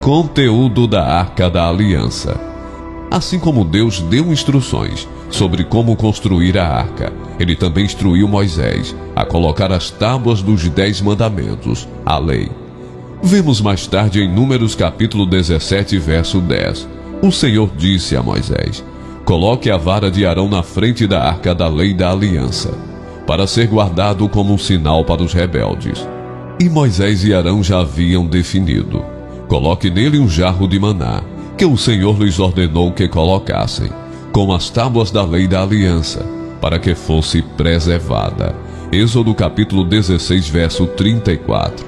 Conteúdo da Arca da Aliança. Assim como Deus deu instruções sobre como construir a arca, ele também instruiu Moisés a colocar as tábuas dos 10 mandamentos, a lei. Vemos mais tarde em Números capítulo 17, verso 10. O Senhor disse a Moisés: coloque a vara de Arão na frente da arca da lei da aliança, para ser guardado como um sinal para os rebeldes. E Moisés e Arão já haviam definido: coloque nele um jarro de maná, que o Senhor lhes ordenou que colocassem, com as tábuas da lei da aliança, para que fosse preservada. Êxodo capítulo 16, verso 34.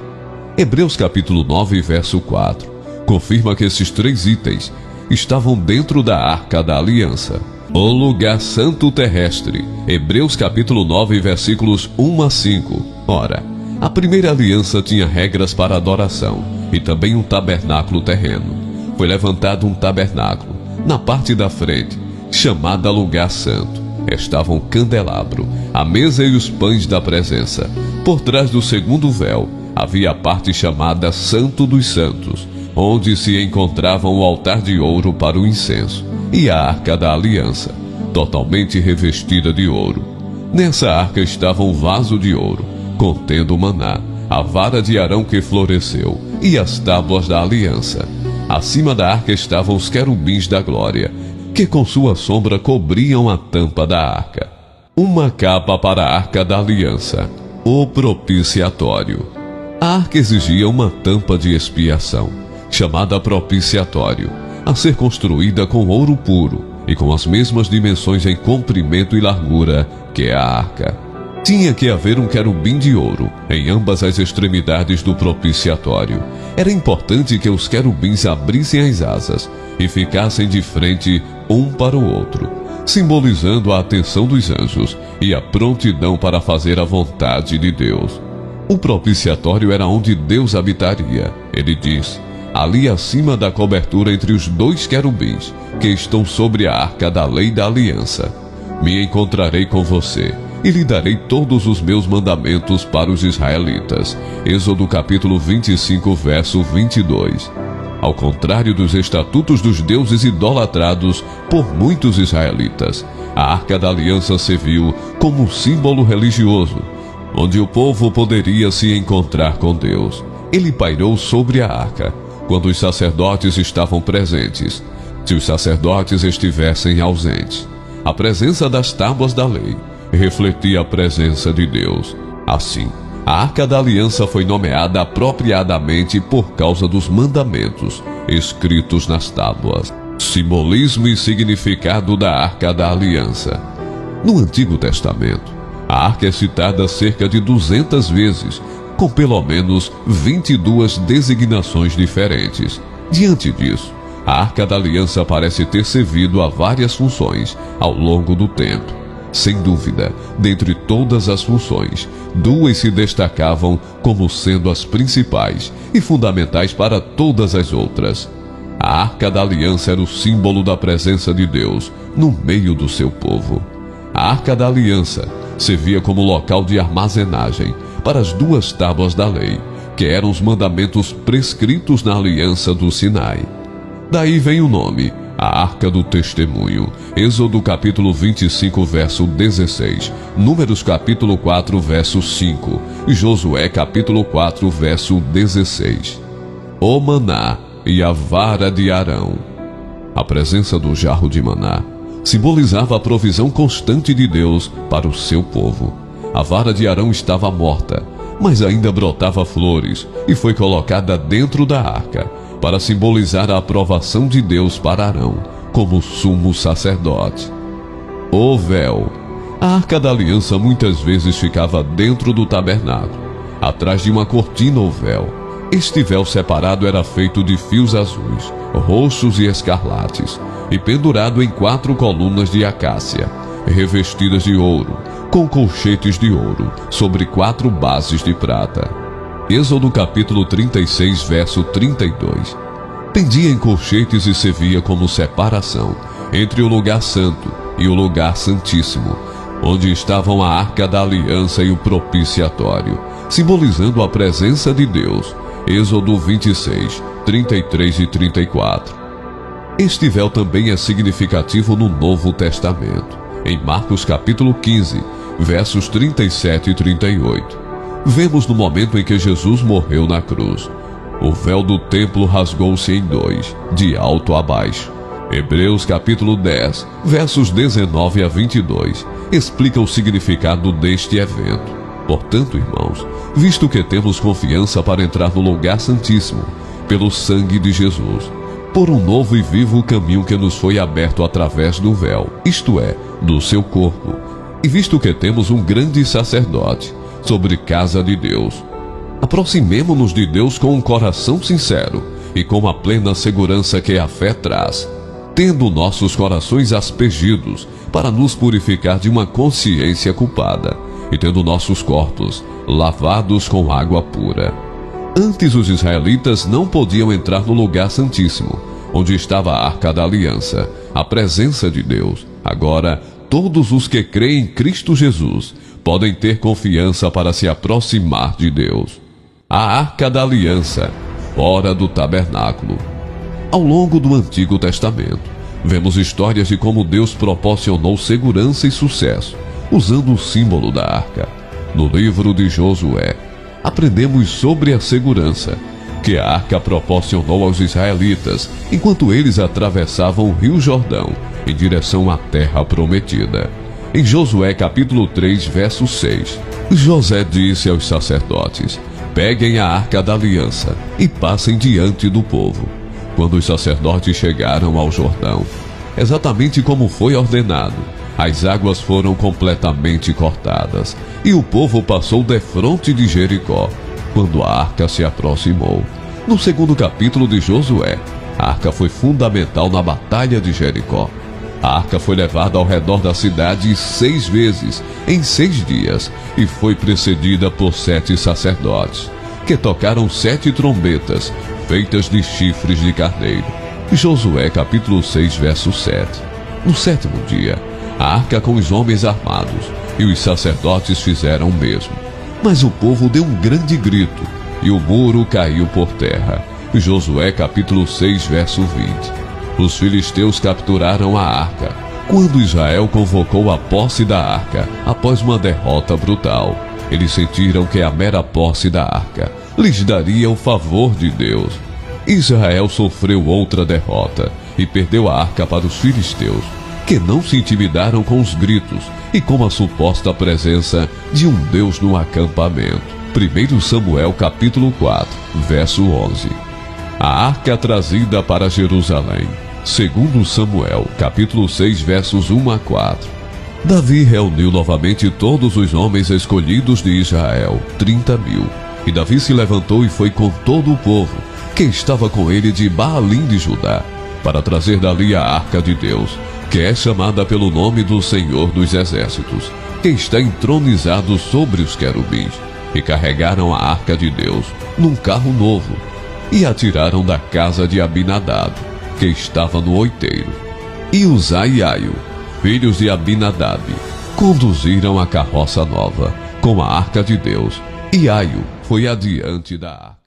Hebreus capítulo 9, verso 4, confirma que esses 3 itens estavam dentro da Arca da Aliança. O lugar santo terrestre. Hebreus capítulo 9, versículos 1 a 5. Ora, a primeira aliança tinha regras para adoração e também um tabernáculo terreno. Foi levantado um tabernáculo na parte da frente, chamada lugar santo. Estava um candelabro, a mesa e os pães da presença. Por trás do segundo véu havia a parte chamada Santo dos Santos, onde se encontrava o altar de ouro para o incenso e a Arca da Aliança, totalmente revestida de ouro. Nessa arca estava um vaso de ouro, contendo o maná, a vara de Arão que floresceu e as tábuas da aliança. Acima da arca estavam os querubins da glória, que com sua sombra cobriam a tampa da arca. Uma capa para a Arca da Aliança, o propiciatório. A arca exigia uma tampa de expiação, chamada propiciatório, a ser construída com ouro puro e com as mesmas dimensões em comprimento e largura que a arca. Tinha que haver um querubim de ouro em ambas as extremidades do propiciatório. Era importante que os querubins abrissem as asas e ficassem de frente um para o outro, simbolizando a atenção dos anjos e a prontidão para fazer a vontade de Deus. O propiciatório era onde Deus habitaria. Ele diz: ali acima da cobertura entre os 2 querubins que estão sobre a arca da lei da aliança, me encontrarei com você e lhe darei todos os meus mandamentos para os israelitas. Êxodo capítulo 25, verso 22. Ao contrário dos estatutos dos deuses idolatrados por muitos israelitas, a Arca da Aliança serviu como um símbolo religioso, onde o povo poderia se encontrar com Deus. Ele pairou sobre a arca quando os sacerdotes estavam presentes. Se os sacerdotes estivessem ausentes, a presença das tábuas da lei refletia a presença de Deus. Assim, a Arca da Aliança foi nomeada apropriadamente por causa dos mandamentos escritos nas tábuas. Simbolismo e significado da Arca da Aliança. No Antigo Testamento, a arca é citada cerca de 200 vezes, com pelo menos 22 designações diferentes. Diante disso, a Arca da Aliança parece ter servido a várias funções ao longo do tempo. Sem dúvida, dentre todas as funções, 2 se destacavam como sendo as principais e fundamentais para todas as outras. A Arca da Aliança era o símbolo da presença de Deus no meio do seu povo. A Arca da Aliança servia como local de armazenagem para as 2 tábuas da lei, que eram os mandamentos prescritos na Aliança do Sinai. Daí vem o nome, a Arca do Testemunho. Êxodo capítulo 25, verso 16. Números capítulo 4, verso 5. Josué capítulo 4, verso 16. O maná e a vara de Arão. A presença do jarro de maná simbolizava a provisão constante de Deus para o seu povo. A vara de Arão estava morta, mas ainda brotava flores e foi colocada dentro da arca para simbolizar a aprovação de Deus para Arão como sumo sacerdote. O véu. A Arca da Aliança muitas vezes ficava dentro do tabernáculo, atrás de uma cortina ou véu. Este véu separado era feito de fios azuis, roxos e escarlates, e pendurado em 4 colunas de acácia, revestidas de ouro, com colchetes de ouro, sobre 4 bases de prata. Êxodo capítulo 36, verso 32. Pendia em colchetes e servia como separação entre o lugar santo e o lugar santíssimo, onde estavam a Arca da Aliança e o propiciatório, simbolizando a presença de Deus Êxodo 26, 33 e 34. Este véu também é significativo no Novo Testamento. Em Marcos capítulo 15, versos 37 e 38. Vemos no momento em que Jesus morreu na cruz. O véu do templo rasgou-se em dois, de alto a baixo. Hebreus capítulo 10, versos 19 a 22, explica o significado deste evento. Portanto, irmãos, visto que temos confiança para entrar no lugar santíssimo, pelo sangue de Jesus, por um novo e vivo caminho que nos foi aberto através do véu, isto é, do seu corpo, e visto que temos um grande sacerdote sobre casa de Deus, aproximemo-nos de Deus com um coração sincero e com a plena segurança que a fé traz, tendo nossos corações aspergidos para nos purificar de uma consciência culpada e tendo nossos corpos lavados com água pura. Antes os israelitas não podiam entrar no lugar santíssimo, onde estava a Arca da Aliança, a presença de Deus. Agora, todos os que creem em Cristo Jesus podem ter confiança para se aproximar de Deus. A Arca da Aliança, fora do tabernáculo. Ao longo do Antigo Testamento, vemos histórias de como Deus proporcionou segurança e sucesso, usando o símbolo da arca. No livro de Josué, aprendemos sobre a segurança que a arca proporcionou aos israelitas enquanto eles atravessavam o rio Jordão em direção à terra prometida. Em Josué capítulo 3, verso 6, José disse aos sacerdotes: peguem a arca da aliança e passem diante do povo. Quando os sacerdotes chegaram ao Jordão, exatamente como foi ordenado, as águas foram completamente cortadas e o povo passou defronte de Jericó, quando a arca se aproximou. No segundo capítulo de Josué, a arca foi fundamental na batalha de Jericó. A arca foi levada ao redor da cidade 6 vezes, em 6 dias, e foi precedida por 7 sacerdotes, que tocaram 7 trombetas, feitas de chifres de carneiro. Josué capítulo 6, verso 7. No 7º dia, a arca com os homens armados, e os sacerdotes fizeram o mesmo. Mas o povo deu um grande grito, e o muro caiu por terra. Josué capítulo 6, verso 20. Os filisteus capturaram a arca, quando Israel convocou a posse da arca, após uma derrota brutal. Eles sentiram que a mera posse da arca lhes daria o favor de Deus. Israel sofreu outra derrota e perdeu a arca para os filisteus, que não se intimidaram com os gritos e com a suposta presença de um Deus no acampamento. 1 Samuel capítulo 4, verso 11. A arca trazida para Jerusalém. 2 Samuel capítulo 6, versos 1 a 4. Davi reuniu novamente todos os homens escolhidos de Israel, 30.000. E Davi se levantou e foi com todo o povo, que estava com ele de Baalim de Judá, para trazer dali a arca de Deus, que é chamada pelo nome do Senhor dos Exércitos, que está entronizado sobre os querubins. E carregaram a arca de Deus num carro novo, e a tiraram da casa de Abinadab, que estava no outeiro. E Uzá e Aio, filhos de Abinadab, conduziram a carroça nova, com a arca de Deus, e Aio foi adiante da arca.